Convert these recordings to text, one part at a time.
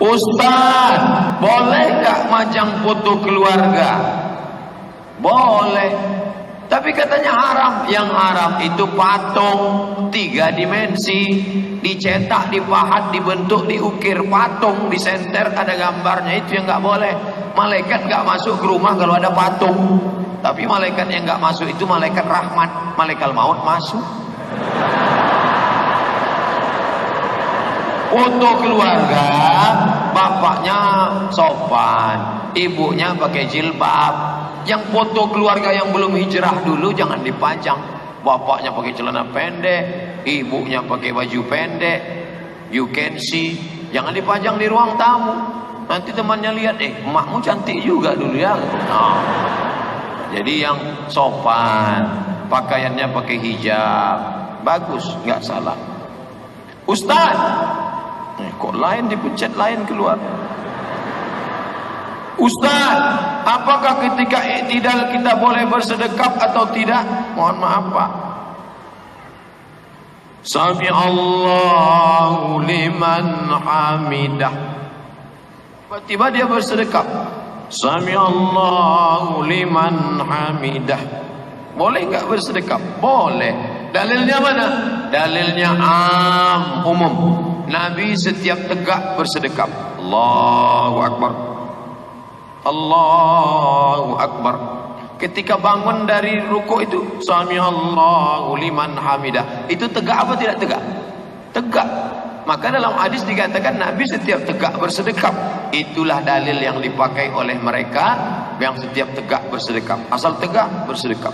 Ustaz, boleh gak majang foto keluarga? Boleh, tapi katanya haram. Yang haram itu patung 3 dimensi, dicetak, dipahat, dibentuk, diukir patung, disenter ada gambarnya, itu yang gak boleh. Malaikat gak masuk ke rumah kalau ada patung. Tapi malaikat yang gak masuk itu malaikat rahmat, malaikat maut masuk. Foto keluarga, bapaknya sopan, ibunya pakai jilbab. Yang foto keluarga yang belum hijrah dulu jangan dipajang. Bapaknya pakai celana pendek, ibunya pakai baju pendek, you can see. Jangan dipajang di ruang tamu. Nanti temannya lihat, emakmu cantik juga dulu ya. Nah, jadi yang sopan, pakaiannya pakai hijab, bagus, nggak salah. Ustaz, kok lain dipencet lain keluar. Ustaz, apakah ketika i'tidal kita boleh bersedekap atau tidak? Mohon maaf Pak. Sami Allahu liman hamidah. Tiba-tiba dia bersedekap. Sami Allahu liman hamidah. Boleh enggak bersedekap? Boleh. Dalilnya mana? Dalilnya umum. Nabi setiap tegak bersedekap. Allahu Akbar. Allahu Akbar. Ketika bangun dari ruku itu, Sami Allahu liman hamidah. Itu tegak apa tidak tegak? Tegak. Maka dalam hadis dikatakan Nabi setiap tegak bersedekap. Itulah dalil yang dipakai oleh mereka yang setiap tegak bersedekap. Asal tegak bersedekap.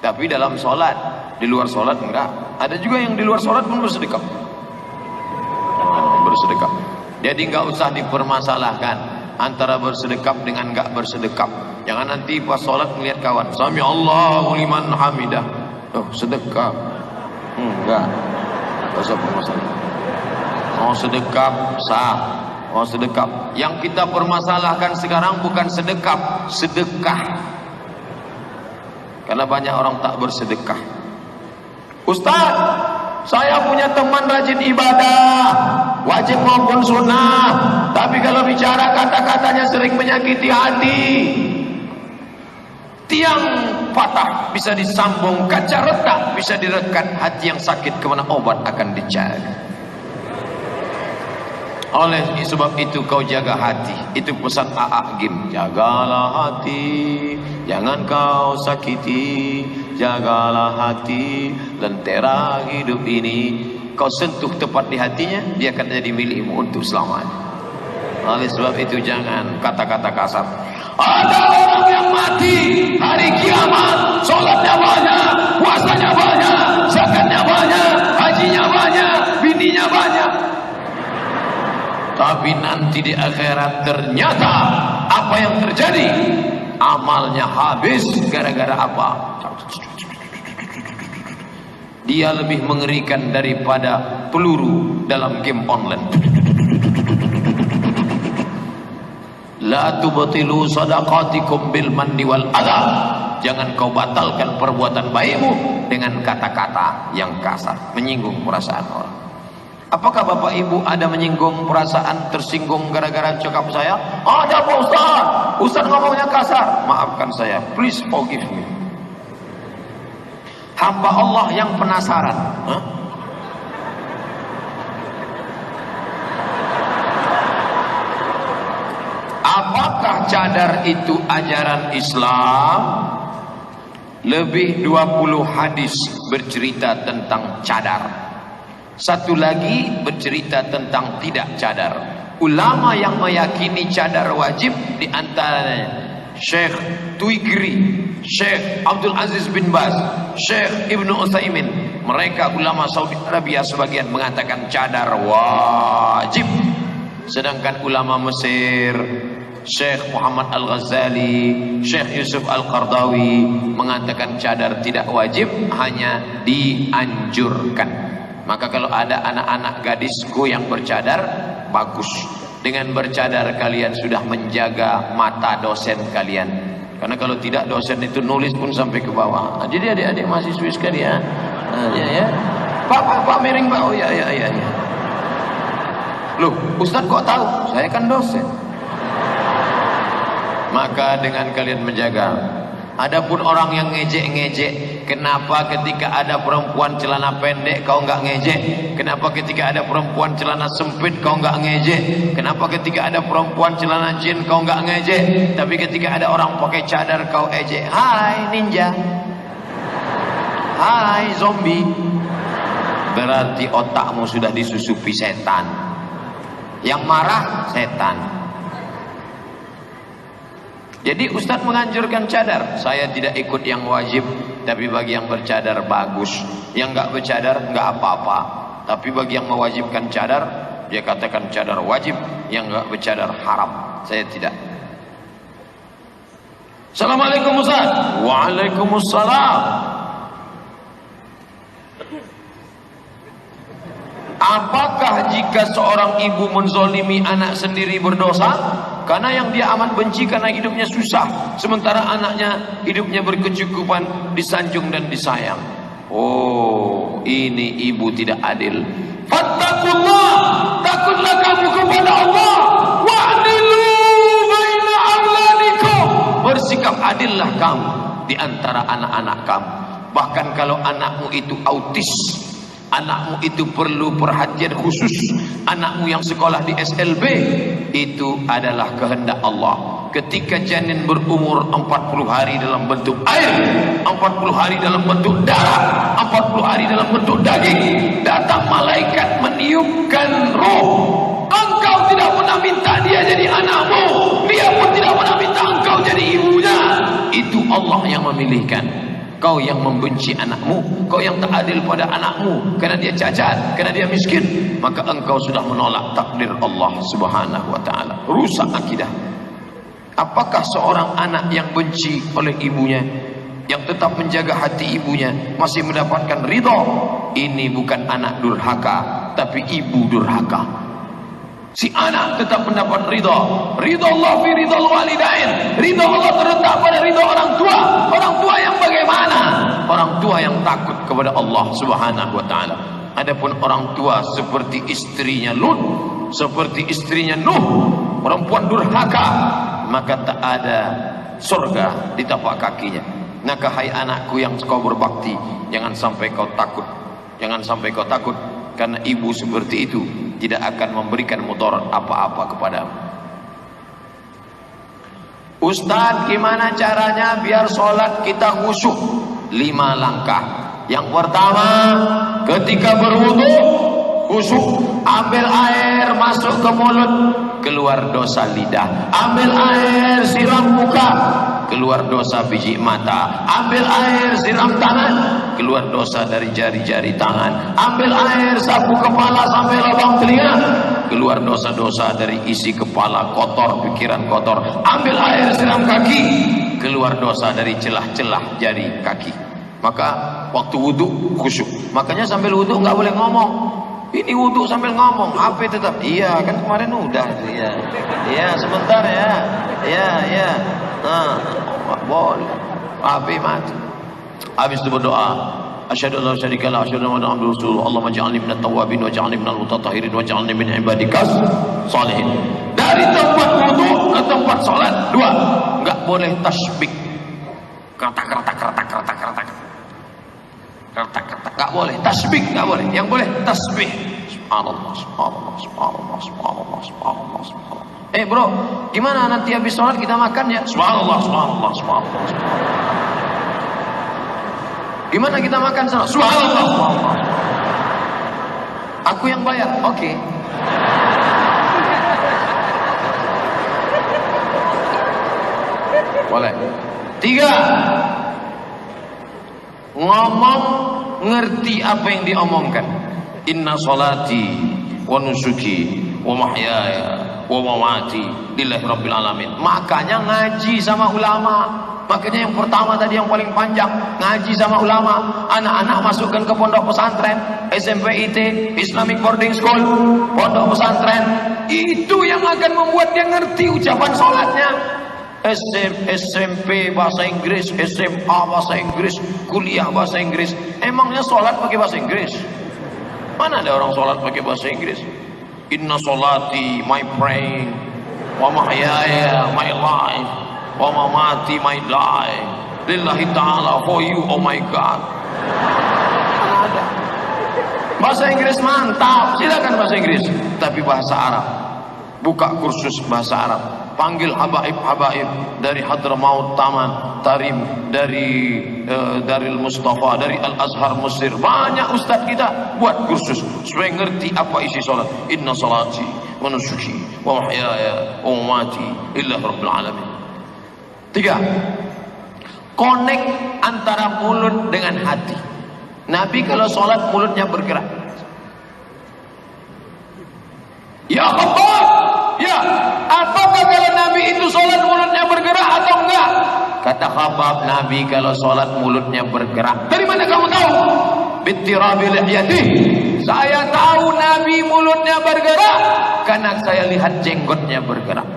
Tapi dalam sholat, di luar sholat enggak. Ada juga yang di luar sholat pun bersedekap. Bersedekap. Jadi enggak usah dipermasalahkan antara bersedekap dengan enggak bersedekap. Jangan nanti pas sholat melihat kawan, Sami Allahu liman hamidah. Oh, sedekap. Enggak. Pasal permasalahan. Oh, sedekap sah. Oh, sedekap. Yang kita permasalahkan sekarang bukan sedekap, sedekah. Karena banyak orang tak bersedekah. Ustaz, saya punya teman rajin ibadah, wajib maupun sunnah, tapi kalau bicara kata-katanya sering menyakiti hati. Tiang patah bisa disambung, kaca retak bisa direkat, hati yang sakit kemana obat akan dicari. Oleh sebab itu kau jaga hati. Itu pesan A'agim. Jagalah hati, jangan kau sakiti. Jagalah hati, lentera hidup ini. Kau sentuh tepat di hatinya, dia akan jadi milikmu untuk selamanya. Oleh sebab itu jangan kata-kata kasar. Ada orang yang mati hari kiamat, sholatnya banyak, puasanya banyak, zakatnya banyak, hajinya banyak, bininya banyak. Tapi nanti di akhirat ternyata apa yang terjadi? Amalnya habis gara-gara apa? Dia lebih mengerikan daripada peluru dalam game online. La tubtilu sadaqatikum bil manni wal adha. Jangan kau batalkan perbuatan baikmu dengan kata-kata yang kasar, menyinggung perasaan orang. Apakah Bapak Ibu ada menyinggung perasaan, tersinggung gara-gara cakap saya? Ada Pak Ustaz. Ustaz ngomongnya kasar. Maafkan saya. Please forgive me. Hamba Allah yang penasaran. Apakah cadar itu ajaran Islam? Lebih 20 hadis bercerita tentang cadar. Satu lagi bercerita tentang tidak cadar. Ulama yang meyakini cadar wajib di antaranya Syekh Tuigri, Syekh Abdul Aziz bin Baz, Syekh Ibnu Utsaimin. Mereka ulama Saudi Arabia sebagian mengatakan cadar wajib. Sedangkan ulama Mesir, Syekh Muhammad Al-Ghazali, Syekh Yusuf Al-Qardawi mengatakan cadar tidak wajib, hanya dianjurkan. Maka kalau ada anak-anak gadisku yang bercadar, bagus. Dengan bercadar kalian sudah menjaga mata dosen kalian. Karena kalau tidak, dosen itu nulis pun sampai ke bawah. Nah, jadi adik-adik mahasiswa sekalian, ya. Pak miring Pak. Oh ya. Loh, Ustaz kok tahu? Saya kan dosen. Maka dengan kalian menjaga. Adapun orang yang ngejek-ngejek, kenapa ketika ada perempuan celana pendek kau nggak ngejek? Kenapa ketika ada perempuan celana sempit kau nggak ngejek? Kenapa ketika ada perempuan celana jin kau nggak ngejek? Tapi ketika ada orang pakai cadar kau ejek. Hai ninja, hai zombie. Berarti otakmu sudah disusupi setan. Yang marah setan. Jadi Ustadz menganjurkan cadar. Saya tidak ikut yang wajib, tapi bagi yang bercadar bagus. Yang nggak bercadar nggak apa-apa. Tapi bagi yang mewajibkan cadar, dia katakan cadar wajib. Yang nggak bercadar haram. Saya tidak. Assalamualaikum Ustadz. Waalaikumsalam. Apakah jika seorang ibu menzolimi anak sendiri berdosa? Karena yang dia amat benci karena hidupnya susah, sementara anaknya hidupnya berkecukupan, disanjung dan disayang. Oh, ini ibu tidak adil. Fattakullah, takutlah kamu kepada Allah. Wa'dilu baina auladikum. Bersikap adillah kamu di antara anak-anak kamu. Bahkan kalau anakmu itu autis, anakmu itu perlu perhatian khusus, anakmu yang sekolah di SLB, itu adalah kehendak Allah. Ketika janin berumur 40 hari dalam bentuk air, 40 hari dalam bentuk darah, 40 hari dalam bentuk daging, datang malaikat meniupkan roh. Engkau tidak pernah minta dia jadi anakmu, dia pun tidak pernah minta engkau jadi ibunya. Itu Allah yang memilihkan. Kau yang membenci anakmu, kau yang tak adil pada anakmu karena dia cacat, karena dia miskin, maka engkau sudah menolak takdir Allah Subhanahu wa taala. Rusak akidah. Apakah seorang anak yang benci oleh ibunya, yang tetap menjaga hati ibunya, masih mendapatkan ridho? Ini bukan anak durhaka, tapi ibu durhaka. Si anak tetap mendapat ridho. Ridho Allah fi ridho walidain. Ridho Allah terletak pada ridho orang tua. Orang tua yang bagaimana? Orang tua yang takut kepada Allah Subhanahu wa taala. Adapun orang tua seperti istrinya Lut, seperti istrinya Nuh, perempuan durhaka, maka tak ada surga di tapak kakinya. Maka hai anakku yang kau berbakti, jangan sampai kau takut. Jangan sampai kau takut, karena ibu seperti itu tidak akan memberikan mudarat apa-apa kepadamu. Ustaz, gimana caranya biar sholat kita khusyuk? 5 langkah. Yang pertama, ketika berwudu khusyuk, ambil air masuk ke mulut, keluar dosa lidah. Ambil air siram muka, keluar dosa biji mata. Ambil air siram tangan, keluar dosa dari jari-jari tangan. Ambil air sapu kepala sampai lubang telinga, keluar dosa-dosa dari isi kepala kotor, pikiran kotor. Ambil air siram kaki, keluar dosa dari celah-celah jari kaki. Maka waktu wudu khusyuk. Makanya sambil wudu nggak boleh ngomong. Ini wudu sambil ngomong, HP tetap. Iya, kan kemarin udah. Iya, iya sebentar ya. Iya, iya. Nah, boleh. HP mati. Habis itu berdoa. Asyhadu an la syarika la asyhadu anna Muhammadar Rasulullah. Allahumma ij'alni minat tawwabin waj'alni minal mutatahhirin waj'alni min ibadikas sholihin. Dari tempat wudu ke tempat salat 2. Enggak boleh tasbih. Kertak. Enggak boleh tasbih, enggak boleh. Yang boleh tasbih. Subhanallah, subhanallah, subhanallah, subhanallah, subhanallah, subhanallah. Bro, gimana nanti habis sholat kita makan ya? Subhanallah, subhanallah, subhanallah, subhanallah. Gimana kita makan sholat? Subhanallah, subhanallah. Aku yang bayar, oke. Boleh. 3. Ngomong ngerti apa yang diomongkan. Inna salati wa nusuki wa mahyaya wa mamati lillahi rabbil alamin. Makanya ngaji sama ulama. Makanya yang pertama tadi yang paling panjang, ngaji sama ulama. Anak-anak masukkan ke pondok pesantren, SMP IT, Islamic Boarding School, pondok pesantren. Itu yang akan membuat dia ngerti ucapan sholatnya. SMP bahasa Inggris, SMA bahasa Inggris, kuliah bahasa Inggris. Emangnya sholat pakai bahasa Inggris? Mana ada orang sholat pakai bahasa Inggris? Inna salati, my praying, wa mahyaya, my life, wa mamati, my die, lillahi ta'ala, for you, oh my God. Ada. Bahasa Inggris mantap, silakan bahasa Inggris, tapi bahasa Arab. Buka kursus bahasa Arab, panggil habaib-habaib dari Hadramaut Taman, Tarim, dari Daril Mustafa, dari Al-Azhar Mesir. Banyak ustaz kita buat kursus supaya ngerti apa isi salat. Inna salati wa nusuki wa mahyaya wa mamati lillahi rabbil alamin. 3. Connect antara mulut dengan hati. Nabi kalau salat mulutnya bergerak. Ya Allah, ya, apakah kalau Nabi itu sholat mulutnya bergerak atau enggak? Kata Khabbab, Nabi kalau sholat mulutnya bergerak. Dari mana kamu tahu? Bittirabi lihyati. Saya tahu Nabi mulutnya bergerak karena saya lihat jenggotnya bergerak.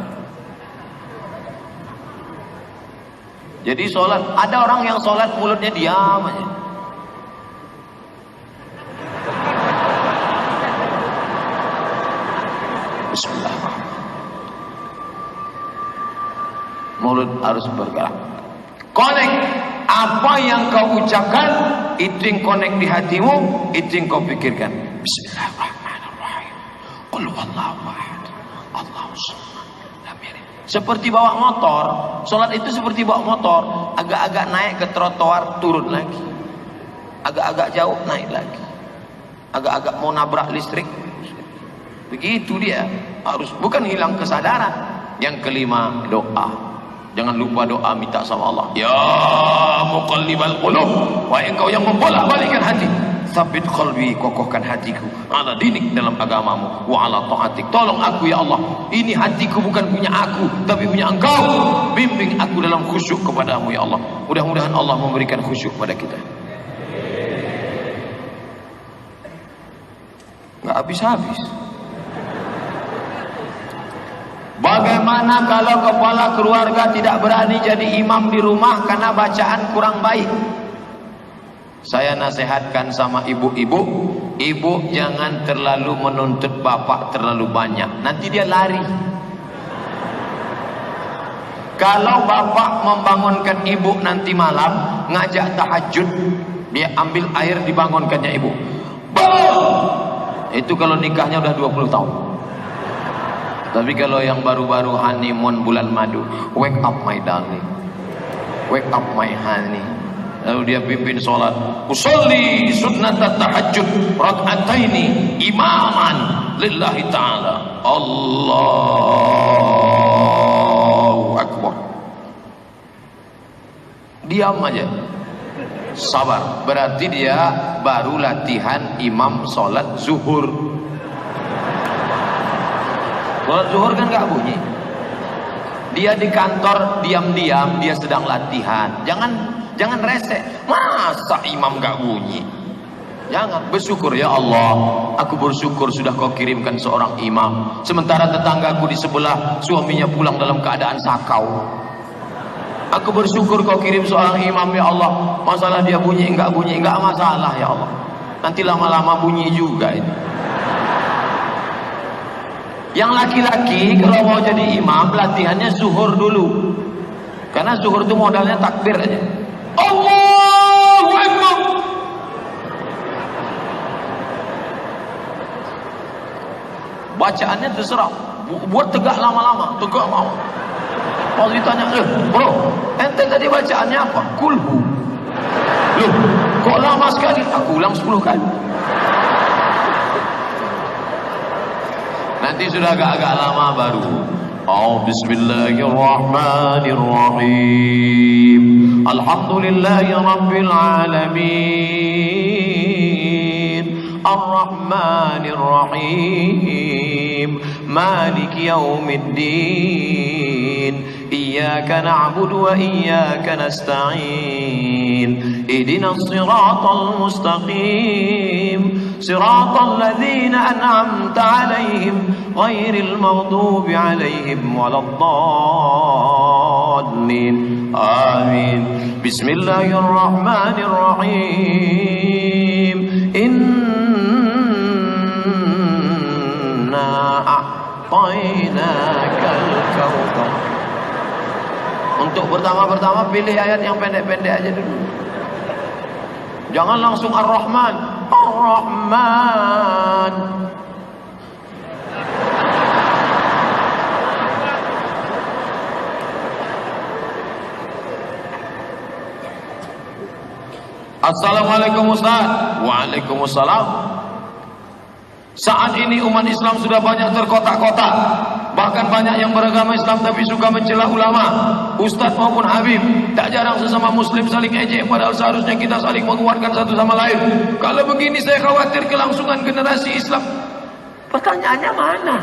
Jadi sholat, ada orang yang sholat mulutnya diam aja. Bismillahirrahmanirrahim. Mulut harus bergerak. Connect apa yang kau ucapkan, itu yang connect di hatimu, itu yang kau pikirkan. Bismillahirrahmanirrahim. Qul huwallahu ahad, Allahus samad. Seperti bawa motor, sholat itu seperti bawa motor, agak-agak naik ke trotoar, turun lagi, agak-agak jauh naik lagi, agak-agak mau nabrak listrik. Begitu dia, harus, bukan hilang kesadaran. Yang kelima, doa. Jangan lupa doa, minta sama Allah. Ya muqallibal qulub, wahai engkau yang membolak-balikkan hati, sabit qalbi, kokohkan hatiku ala dinik, dalam agamamu, wa ala taatik. Tolong aku ya Allah, ini hatiku bukan punya aku tapi punya engkau. Bimbing aku dalam khusyuk kepadamu ya Allah. Mudah-mudahan Allah memberikan khusyuk pada kita. Nggak habis-habis. Bagaimana kalau kepala keluarga tidak berani jadi imam di rumah karena bacaan kurang baik? Saya nasihatkan sama ibu-ibu, ibu jangan terlalu menuntut bapak terlalu banyak, nanti dia lari. Kalau bapak membangunkan ibu nanti malam ngajak tahajud, dia ambil air dibangunkannya ibu. Bangun! Itu kalau nikahnya udah 20 tahun. Tapi kalau yang baru-baru honeymoon bulan madu, wake up my darling, wake up my honey. Lalu dia pimpin sholat, usolli sunnat tahajud rak'ataini imaman lillahi ta'ala. Allahu Akbar. Diam aja, sabar. Berarti dia baru latihan imam sholat zuhur. Sholat zuhur kan gak bunyi. Dia di kantor diam-diam, dia sedang latihan. Jangan resek. Masa imam gak bunyi? Jangan. Bersyukur, ya Allah, aku bersyukur sudah kau kirimkan seorang imam, sementara tetanggaku di sebelah suaminya pulang dalam keadaan sakau. Aku bersyukur kau kirim seorang imam ya Allah. Masalah dia bunyi enggak masalah ya Allah. Nanti lama-lama bunyi juga ini. Yang laki-laki kalau mau jadi imam, latihannya zuhur dulu. Karena zuhur itu modalnya takbir aja. Allahu Akbar. Bacaannya terserah, buat tegak lama-lama, tegak mau. Kalau ditanya, bro, ente tadi bacaannya apa? Kulhu. Loh, kok lama sekali? Aku ulang 10 kali. Nanti sudah agak-agak lama baru. Oh, bismillahirrahmanirrahim. Alhamdulillahi rabbil alamin. Ar-Rahmanir-Rahim. Maliki yaumiddin. إياك نعبد وإياك نستعين اهدنا الصراط المستقيم صراط الذين أنعمت عليهم غير المغضوب عليهم ولا الضالين آمين بسم الله الرحمن الرحيم إنا a'tainakal kautsar. Untuk pertama-tama pilih ayat yang pendek-pendek aja dulu. Jangan langsung Ar-Rahman. Ar-Rahman. Assalamualaikum Ustaz. Waalaikumsalam. Saat ini umat Islam sudah banyak terkotak-kotak. Bahkan banyak yang beragama Islam tapi suka mencela ulama, ustaz maupun habib. Tak jarang sesama muslim saling ejek, padahal seharusnya kita saling menguatkan satu sama lain. Kalau begini saya khawatir kelangsungan generasi Islam. Pertanyaannya mana?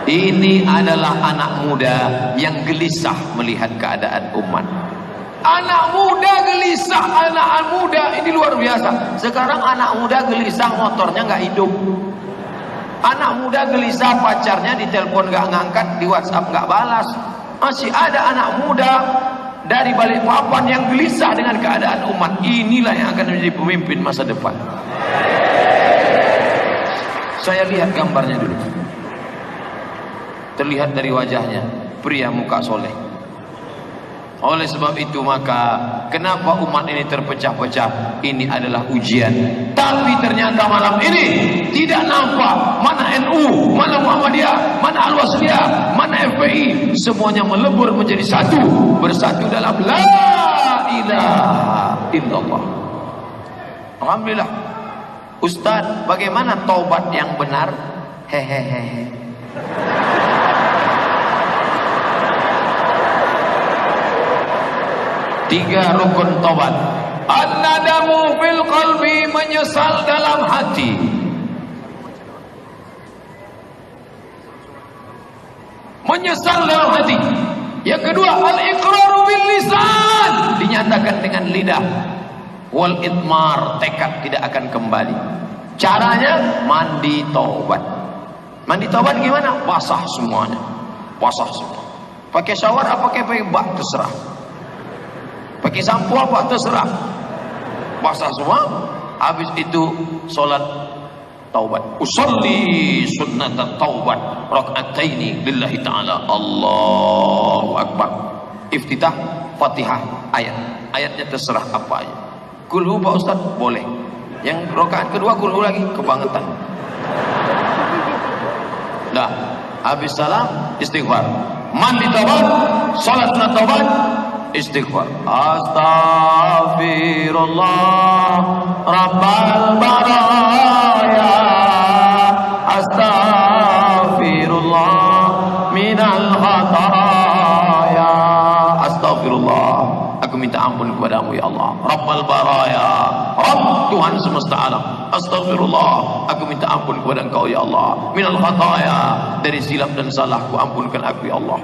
Ini adalah anak muda yang gelisah melihat keadaan umat. Anak muda gelisah, anak muda ini luar biasa. Sekarang anak muda gelisah motornya nggak hidup. Anak muda gelisah pacarnya ditelepon nggak ngangkat, di WhatsApp nggak balas. Masih ada anak muda dari Balikpapan yang gelisah dengan keadaan umat. Inilah yang akan menjadi pemimpin masa depan. Saya lihat gambarnya dulu. Terlihat dari wajahnya, pria muka soleh. Oleh sebab itu maka kenapa umat ini terpecah-pecah? Ini adalah ujian. Tapi ternyata malam ini tidak nampak mana NU, mana Muhammadiyah, mana Al-Wasliyah, mana FPI. Semuanya melebur menjadi satu, bersatu dalam la ilaha illallah. Alhamdulillah. Ustaz, bagaimana taubat yang benar? Hehehe. Tiga rukun taubat. An-nadamu fil qalbi, menyesal dalam hati. Menyesal dalam hati. Yang kedua, al-iqraru bil lisan, dinyatakan dengan lidah. Wal itmar, tekad tidak akan kembali. Caranya mandi taubat. Mandi taubat gimana? Basah semuanya. Basah semua. Pakai shower apa pakai bak terserah. Pakai sampo apa terserah. Basah semua. Habis itu solat taubat. Usolli sunnat taubat raka'ataini lillahi ta'ala. Allahu akbar. Iftitah Fatihah ayat. Ayatnya terserah apa aja. Kulhu Pak Ustaz boleh. Yang rakaat kedua kulhu lagi kebangetan. Dah, habis salam istighfar. Mandi taubat, salat sunat taubat, istighfar. Astaghfirullah Rabbal baraya. Astaghfirullah minal khataya. Astaghfirullah. Aku minta ampun kepadamu ya Allah. Rabbal baraya, Rabb Tuhan semesta alam. Astaghfirullah, aku minta ampun kepada Engkau ya Allah. Minal khataya, dari silap dan salahku ampunkan aku ya Allah.